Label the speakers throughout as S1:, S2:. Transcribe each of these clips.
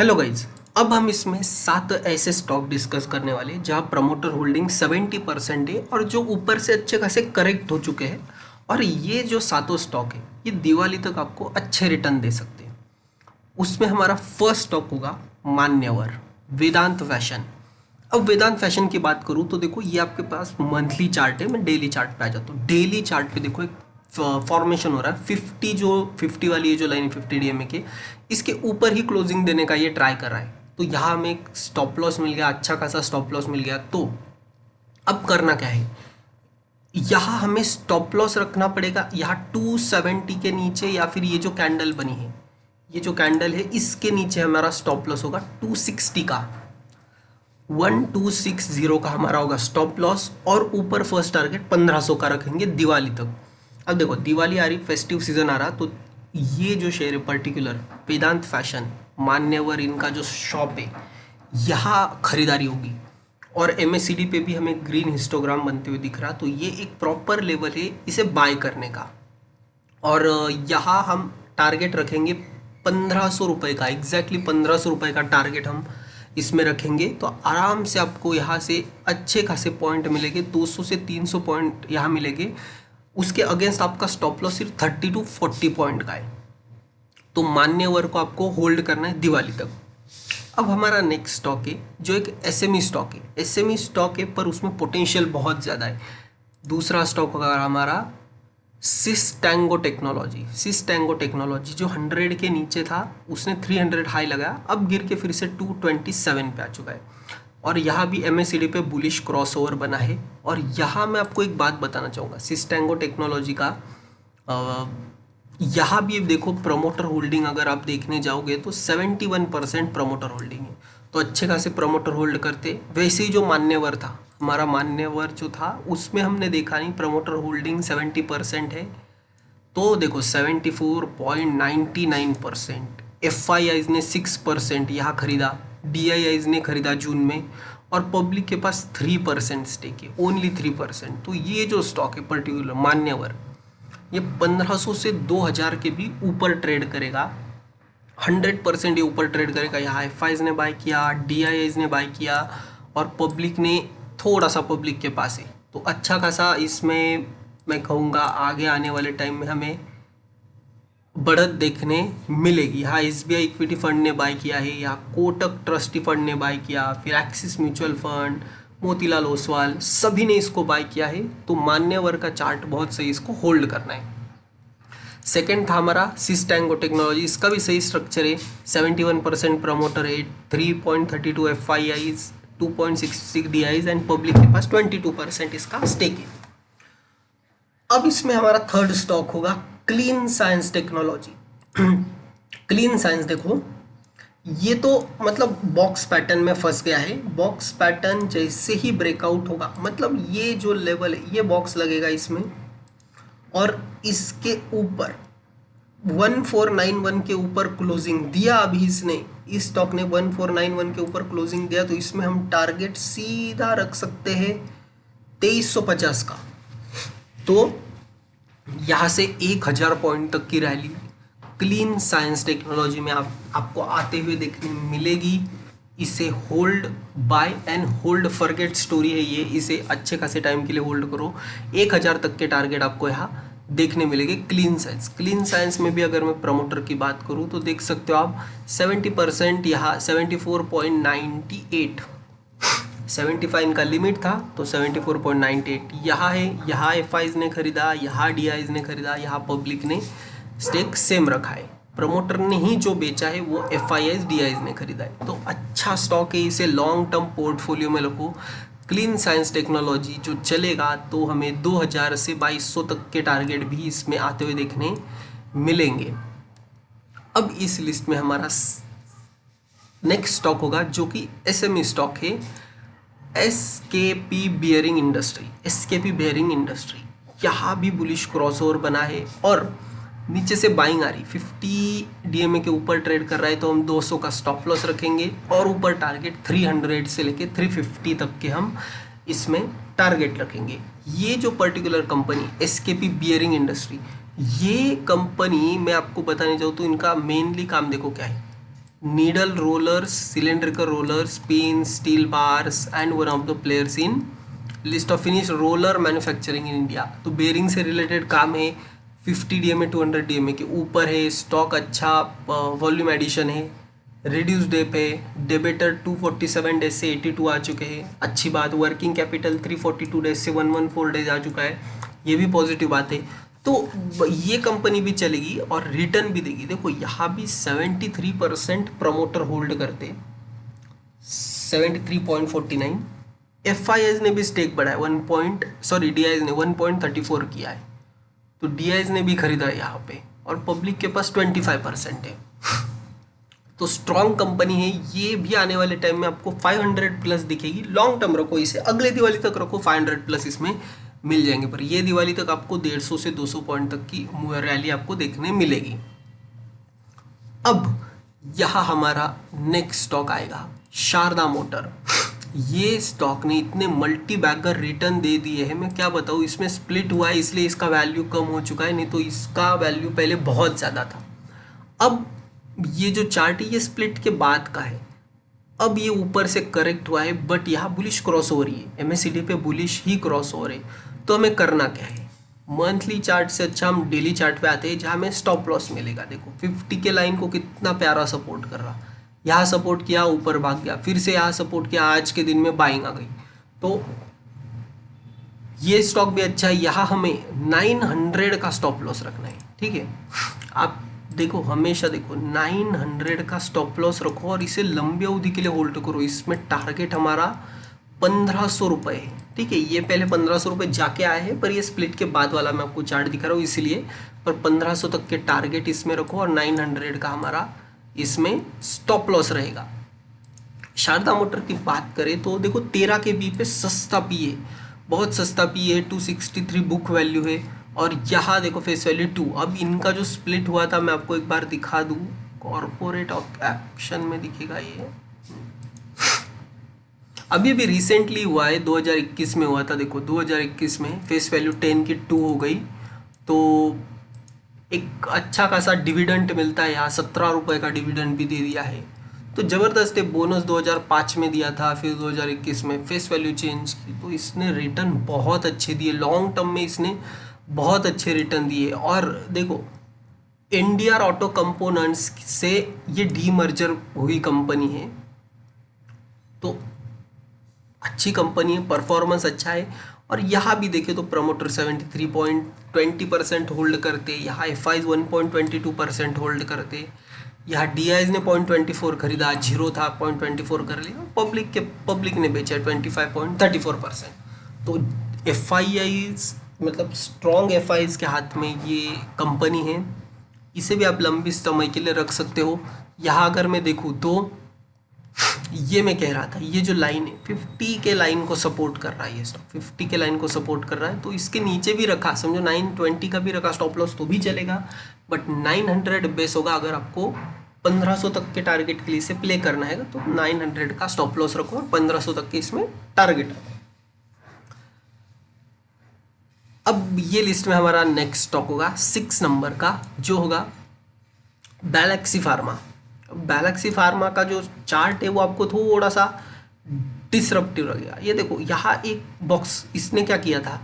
S1: Hello guys. अब हम इसमें 7 ऐसे स्टॉक डिस्कस करने वाले जहां प्रमोटर होल्डिंग 70% है और जो ऊपर से अच्छे खासे करेक्ट हो चुके हैं। और ये जो सातों स्टॉक है ये दिवाली तक आपको अच्छे रिटर्न दे सकते हैं। उसमें हमारा फर्स्ट स्टॉक होगा मान्यवर वेदांत फैशन। अब वेदांत फैशन की बात करूँ तो देखो ये आपके पास मंथली चार्ट है। मैं डेली चार्ट पे आ जाता हूँ। डेली चार्ट पे देखो एक फॉर्मेशन हो रहा है 50 वाली ये जो लाइन 50 DMA के इसके ऊपर ही क्लोजिंग देने का ये ट्राई कर रहा है। तो यहाँ हमें एक स्टॉप लॉस मिल गया, अच्छा खासा स्टॉप लॉस मिल गया। तो अब करना क्या है, यहाँ हमें स्टॉप लॉस रखना पड़ेगा यहाँ 270 के नीचे, या फिर ये जो कैंडल बनी है, ये जो कैंडल है इसके नीचे हमारा स्टॉप लॉस होगा 260 का। 1260 का हमारा होगा स्टॉप लॉस और ऊपर फर्स्ट टारगेट 1500 का रखेंगे दिवाली तक। अब देखो दिवाली आ रही, फेस्टिव सीजन आ रहा, तो ये जो शेयर है पर्टिकुलर वेदांत फैशन मान्यवर इनका जो शॉप है यहाँ खरीदारी होगी। और MACD पे भी हमें ग्रीन हिस्टोग्राम बनते हुए दिख रहा, तो ये एक प्रॉपर लेवल है इसे बाय करने का। और यहाँ हम टारगेट रखेंगे 1500 रुपये का, एग्जैक्टली 1500 रुपये का टारगेट हम इसमें रखेंगे। तो आराम से आपको यहाँ से अच्छे खासे पॉइंट मिलेंगे, 200 से 300 पॉइंट यहाँ मिलेंगे। उसके अगेंस्ट आपका स्टॉप लॉस सिर्फ 30 to 40 पॉइंट का है। तो मान्यवर को आपको होल्ड करना है दिवाली तक। अब हमारा नेक्स्ट स्टॉक है जो एक SME स्टॉक है। SME स्टॉक है पर उसमें पोटेंशियल बहुत ज़्यादा है। दूसरा स्टॉक होगा हमारा सिस टैंगो टेक्नोलॉजी जो 100 के नीचे था, उसने 300 हाई लगाया, अब गिर के फिर से 227 पे आ चुका है। और यहाँ भी MACD पे बुलिश क्रॉसओवर बना है। और यहाँ मैं आपको एक बात बताना चाहूँगा सिस टैंगो टेक्नोलॉजी का, यहाँ भी देखो प्रमोटर होल्डिंग अगर आप देखने जाओगे तो 71% प्रमोटर होल्डिंग है। तो अच्छे खासे प्रमोटर होल्ड करते। वैसे ही जो मान्यवर था, हमारा मान्यवर जो था उसमें हमने देखा नहीं प्रमोटर होल्डिंग 70% है। तो देखो 74.99%। FIIs ने 6% यहाँ खरीदा, DIIs ने खरीदा जून में, और पब्लिक के पास 3% स्टेक है, ओनली 3%। तो ये जो स्टॉक है पर्टिकुलर मान्यवर, ये 1500 से 2000 के भी ऊपर ट्रेड करेगा। 100% ये ऊपर ट्रेड करेगा। यहाँ FIs ने बाय किया, DIIs ने बाय किया, और पब्लिक ने थोड़ा सा पब्लिक के पास है। तो अच्छा खासा इसमें मैं कहूँगा आगे आने वाले टाइम में हमें बढ़त देखने मिलेगी। यहाँ SBI इक्विटी फंड ने बाय किया है, यहाँ कोटक ट्रस्टी फंड ने बाय किया, फिर axis mutual fund, Motilal Oswal, सभी ने इसको बाय किया है। तो मान्यवर का चार्ट बहुत सही, इसको होल्ड करना है। सेकेंड था हमारा सिस टैंगो टेक्नोलॉजी, इसका भी सही स्ट्रक्चर है। 71% प्रमोटर है, 3.32 FIIs, 2.66 DIs एंड पब्लिक के पास 22% इसका स्टेक है। अब इसमें हमारा थर्ड स्टॉक होगा clean science technology. Clean science देखो ये तो मतलब बॉक्स पैटर्न में फंस गया है। बॉक्स पैटर्न जैसे ही ब्रेकआउट होगा, मतलब ये जो लेवल है ये बॉक्स लगेगा इसमें, और इसके ऊपर 1491 के ऊपर क्लोजिंग दिया। अभी इसने, इस स्टॉक ने 1491 के ऊपर क्लोजिंग दिया, तो इसमें हम टारगेट सीधा रख सकते हैं 2350 का। तो यहाँ से 1000 पॉइंट तक की रैली क्लीन साइंस टेक्नोलॉजी में आपको आते हुए देखने मिलेगी। इसे hold by and hold forget story है ये। इसे अच्छे खासे टाइम के लिए होल्ड करो। 1000 तक के टारगेट आपको यहाँ देखने मिलेंगे क्लीन साइंस। क्लीन साइंस में भी अगर मैं प्रमोटर की बात करूँ तो देख सकते हो आप 70% यहाँ 74.98, 75 इनका लिमिट था, तो 74.98 यहाँ है। यहाँ FIs ने खरीदा, यहाँ DIs ने खरीदा, यहाँ पब्लिक ने स्टेक सेम रखा है। प्रमोटर ने ही जो बेचा है वो FIs DIs ने खरीदा है। तो अच्छा स्टॉक है, इसे लॉन्ग टर्म पोर्टफोलियो में रखो। क्लीन साइंस टेक्नोलॉजी जो चलेगा तो हमें 2000 से 2200 तक के टारगेट भी इसमें आते हुए देखने मिलेंगे। अब इस लिस्ट में हमारा नेक्स्ट स्टॉक होगा जो कि SME स्टॉक है, SKP बियरिंग इंडस्ट्री। यहाँ भी बुलिश क्रॉसओवर बना है और नीचे से बाइंग आ रही, 50 DMA के ऊपर ट्रेड कर रहा है, तो हम 200 का स्टॉप लॉस रखेंगे और ऊपर टारगेट 300 से लेके 350 तक के हम इसमें टारगेट रखेंगे। ये जो particular company SKP bearing industry, ये कंपनी मैं आपको बताने जाऊँ तो इनका मेनली काम देखो क्या है। needle rollers, cylindrical rollers, pins, steel bars, and one of the players in list of finished roller manufacturing in India। तो बेरिंग से रिलेटेड काम है, 50 DMA 200 DMA के ऊपर है, स्टॉक अच्छा, वॉल्यूम एडिशन है, रिड्यूस डेप है, डेबिटर 247 डेज से 82 आ चुके हैं, अच्छी बात। वर्किंग कैपिटल 342 डेज से 114 डेज आ चुका है, ये भी पॉजिटिव बात है। तो ये कंपनी भी चलेगी और रिटर्न भी देगी। देखो यहाँ भी 73% प्रमोटर होल्ड करते, 73.49। एफ ने भी स्टेक बढ़ाया, डीआईज ने 1.34 किया है, तो डीआईज ने भी खरीदा है यहाँ पे, और पब्लिक के पास 25% है। तो स्ट्रॉन्ग कंपनी है ये भी। आने वाले टाइम में आपको 500 प्लस दिखेगी। लॉन्ग टर्म रखो इसे, अगले दिवाली तक रखो, 500 प्लस इसमें मिल जाएंगे। पर ये दिवाली तक आपको 150 से 200 पॉइंट तक की रैली आपको देखने मिलेगी। अब यहाँ हमारा नेक्स्ट स्टॉक आएगा शारदा मोटर। ये स्टॉक ने इतने मल्टी बैगर रिटर्न दे दिए हैं, मैं क्या बताऊँ। इसमें स्प्लिट हुआ है इसलिए इसका वैल्यू कम हो चुका है, नहीं तो इसका वैल्यू पहले बहुत ज़्यादा था। अब ये जो चार्ट है ये स्प्लिट के बाद का है, अब ये ऊपर से करेक्ट हुआ है, बट यहाँ बुलिश क्रॉस हो रही है, एमएससीडी पे बुलिश ही क्रॉस हो रहे। तो हमें करना क्या है, मंथली चार्ट से अच्छा हम डेली चार्ट पे आते हैं जहाँ हमें स्टॉप लॉस मिलेगा। देखो 50 के लाइन को कितना प्यारा सपोर्ट कर रहा, यहाँ सपोर्ट किया ऊपर भाग गया, फिर से यहाँ सपोर्ट किया, आज के दिन में बाइंग आ गई। तो ये स्टॉक भी अच्छा है। यहाँ हमें 900 का स्टॉप लॉस रखना है, ठीक है। आप देखो हमेशा देखो 900 का स्टॉप लॉस रखो और इसे लंबी अवधि के लिए होल्ड करो। इसमें टारगेट हमारा 1500 रुपये है, ठीक है। ये पहले 1500 रुपये जाके आए हैं, पर ये स्प्लिट के बाद वाला मैं आपको चार्ट दिखा रहा हूँ इसलिए। पर 1500 तक के टारगेट इसमें रखो और 900 का हमारा इसमें स्टॉप लॉस रहेगा। शारदा मोटर की बात करें तो देखो 13 के बी पे सस्ता पी है, बहुत सस्ता पी है, 263 बुक वैल्यू है, और यहाँ देखो फेस वैल्यू 2। अब इनका जो स्प्लिट हुआ था मैं आपको एक बार दिखा दूँ, कॉर्पोरेट एक्शन में दिखेगा ये। अभी भी रिसेंटली हुआ है, 2021 में हुआ था। देखो 2021 में फेस वैल्यू 10 की 2 हो गई, तो एक अच्छा खासा डिविडेंड मिलता है। यहाँ 17 रुपये का डिविडेंड भी दे दिया है, तो ज़बरदस्त है। बोनस 2005 में दिया था, फिर 2021 में फेस वैल्यू चेंज की, तो इसने रिटर्न बहुत अच्छे दिए। लॉन्ग टर्म में इसने बहुत अच्छे रिटर्न दिए। और देखो एनडीआर ऑटो कंपोनेंट्स से ये डीमर्जर हुई कंपनी है, तो अच्छी कंपनी है, परफॉर्मेंस अच्छा है। और यहाँ भी देखें तो प्रमोटर 73.20% होल्ड करते, यहाँ एफ आई 1.22% होल्ड करते, यहाँ डी आईज ने 0.24 खरीदा, जीरो था 0.24 कर लिया, पब्लिक ने बेचा 25.34%। तो एफ आई मतलब स्ट्रॉन्ग एफ आईज के हाथ में ये कंपनी है, इसे भी आप लंबी समय के लिए रख सकते हो। यहाँ अगर मैं देखूँ तो ये मैं कह रहा था, ये जो लाइन है 50 के लाइन को सपोर्ट कर रहा है, ये स्टॉक 50 के लाइन को सपोर्ट कर रहा है, तो इसके नीचे भी रखा, समझो 920 का भी रखा स्टॉप लॉस तो भी चलेगा, बट 900 बेस होगा। अगर आपको 1500 तक के टारगेट के लिए इसे प्ले करना है तो 900 का स्टॉप लॉस रखो और 1500 तक के इसमें टारगेट रखो। अब ये लिस्ट में हमारा नेक्स्ट स्टॉक होगा 6 नंबर का, जो होगा गैलेक्सी फार्मा। गैलेक्सी फार्मा का जो चार्ट है वो आपको थोड़ा सा डिसरप्टिव लगेगा। ये देखो यहाँ एक बॉक्स इसने क्या किया था,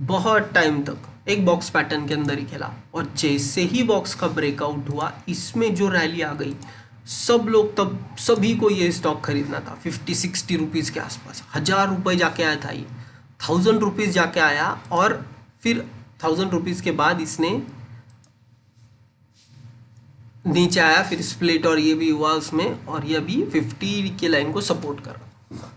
S1: बहुत टाइम तक एक बॉक्स पैटर्न के अंदर ही खेला, और जैसे ही बॉक्स का ब्रेकआउट हुआ इसमें जो रैली आ गई, सब लोग तब सभी को ये स्टॉक खरीदना था 50-60 रुपीज़ के आसपास। 1000 रुपये जाके आया था ये, 1000 रुपीज़ जाके आया, और फिर 1000 रुपीज़ के बाद इसने नीचे आया, फिर स्प्लिट और ये भी हुआ उसमें, और ये अभी 50 के लाइन को सपोर्ट कर रहा।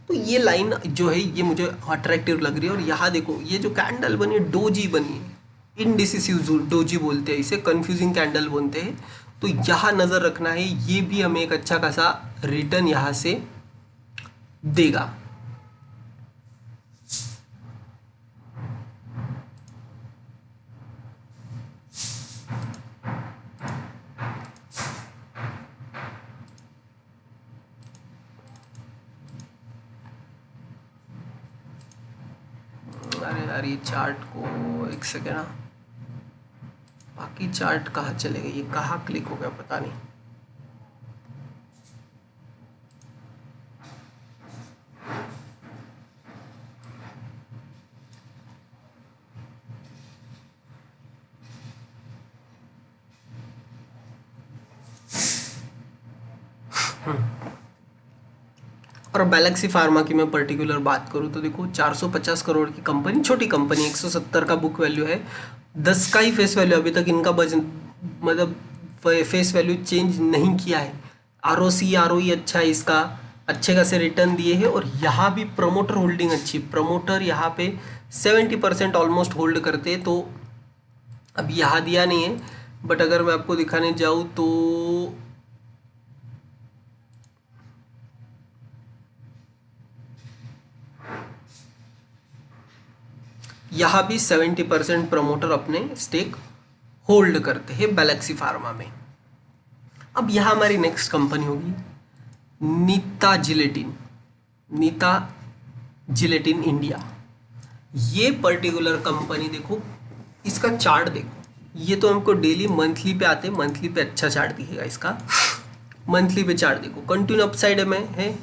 S1: तो ये लाइन जो है ये मुझे अट्रैक्टिव लग रही है। और यहाँ देखो ये जो कैंडल बनी है, डोजी बनी है, इनडिसिसिव डोजी बोलते हैं इसे, कंफ्यूजिंग कैंडल बोलते हैं। तो यहाँ नज़र रखना है, ये भी हमें एक अच्छा खासा रिटर्न यहाँ से देगा। अरे यार ये चार्ट को एक सेकेंड, बाकी चार्ट कहाँ चले गए, ये कहाँ क्लिक हो गया पता नहीं। और गैलेक्सी फार्मा की मैं पर्टिकुलर बात करूँ तो देखो 450 करोड़ की कंपनी, छोटी कंपनी, 170 का बुक वैल्यू है, 10 का ही फेस वैल्यू, अभी तक इनका बजट मतलब फेस वैल्यू चेंज नहीं किया है। आरओसी आरओई अच्छा है इसका, अच्छे खासे रिटर्न दिए हैं। और यहाँ भी प्रमोटर होल्डिंग अच्छी, प्रमोटर यहाँ पे 70% ऑलमोस्ट होल्ड करते, तो अब यहाँ दिया नहीं है, बट अगर मैं आपको दिखाने जाऊँ तो यहाँ भी 70% प्रमोटर अपने स्टेक होल्ड करते हैं गैलेक्सी फार्मा में। अब यहाँ हमारी नेक्स्ट कंपनी होगी Nitta Gelatin, Nitta Gelatin India. ये पर्टिकुलर कंपनी देखो, इसका चार्ट देखो, ये तो हमको डेली मंथली पे आते हैं, मंथली पे अच्छा चार्ट दिखेगा इसका। मंथली पे चार्ट देखो, कंटिन्यू अपसाइड में है।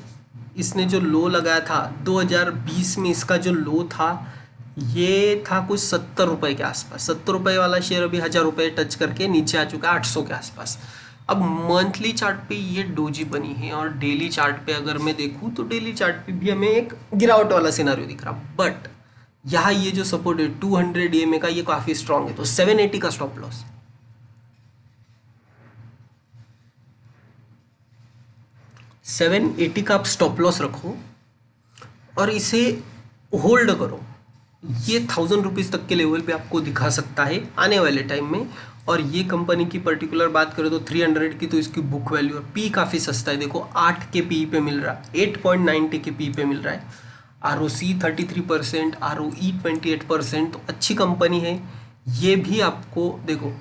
S1: इसने जो लो लगाया था 2020 में, इसका जो लो था ये था कुछ 70 रुपये के आसपास। 70 रुपये वाला शेयर अभी 1000 रुपये टच करके नीचे आ चुका है 800 के आसपास। अब मंथली चार्ट पे ये डोजी बनी है, और डेली चार्ट पे अगर मैं देखूँ तो डेली चार्ट पे भी हमें एक गिरावट वाला सिनारियो दिख रहा, बट यहाँ ये जो सपोर्ट है 200 EMA का, ये काफ़ी स्ट्रांग है, तो 780 का स्टॉप लॉस, 780 का आप स्टॉप लॉस रखो और इसे होल्ड करो। ये 1000 रुपीज़ तक के लेवल पे आपको दिखा सकता है आने वाले टाइम में। और ये कंपनी की पर्टिकुलर बात करें तो 300 की, तो इसकी बुक वैल्यू है, पी काफ़ी सस्ता है, देखो 8 के पी पे मिल रहा है, 8.90 के पी पे मिल रहा है। आरओसी 33%, आरओई 28%, तो अच्छी कंपनी है। ये भी आपको देखो,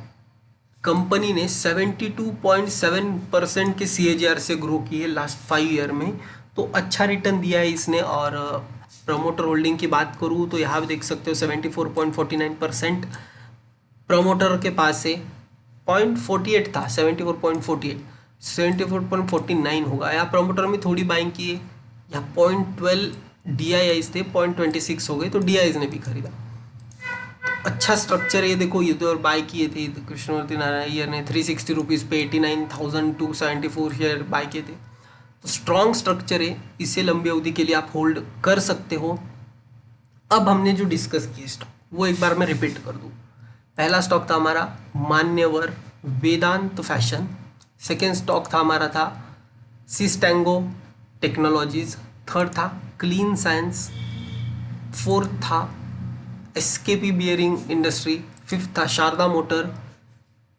S1: कंपनी ने 72.7% के CAGR से ग्रो की है लास्ट 5 ईयर में, तो अच्छा रिटर्न दिया है इसने। और प्रमोटर होल्डिंग की बात करूँ तो यहाँ भी देख सकते हो 74.49% प्रमोटर के पास से 0.48 था, 74.48, 74.49 होगा। यहाँ प्रमोटर में थोड़ी बाइंग की है, यहाँ 0.12 DIIs थे, 0.26 हो गए, तो DIIs ने भी खरीदा। तो अच्छा स्ट्रक्चर है, देखो ये तो और बाय किए थे कृष्णमूर्ति नारायण अय्यर ने 360 रुपीज़ पे 89,274 शेयर बाय किए थे, तो स्ट्रॉन्ग स्ट्रक्चर है, इसे लंबी अवधि के लिए आप होल्ड कर सकते हो। अब हमने जो डिस्कस किए स्टॉक, वो एक बार मैं रिपीट कर दूँ। पहला स्टॉक था हमारा मान्यवर वेदांत फैशन, सेकेंड स्टॉक था हमारा था सिस्टेंगो टेक्नोलॉजीज, थर्ड था क्लीन साइंस, फोर्थ था एसकेपी बियरिंग इंडस्ट्री, फिफ्थ था शारदा मोटर,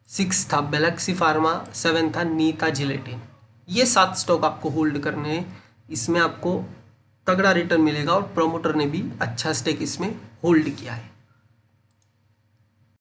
S1: सिक्स था गैलेक्सी फार्मा, सेवन था नीता जिलेटिन। ये 7 स्टॉक आपको होल्ड करने हैं, इसमें आपको तगड़ा रिटर्न मिलेगा और प्रमोटर ने भी अच्छा स्टेक इसमें होल्ड किया है।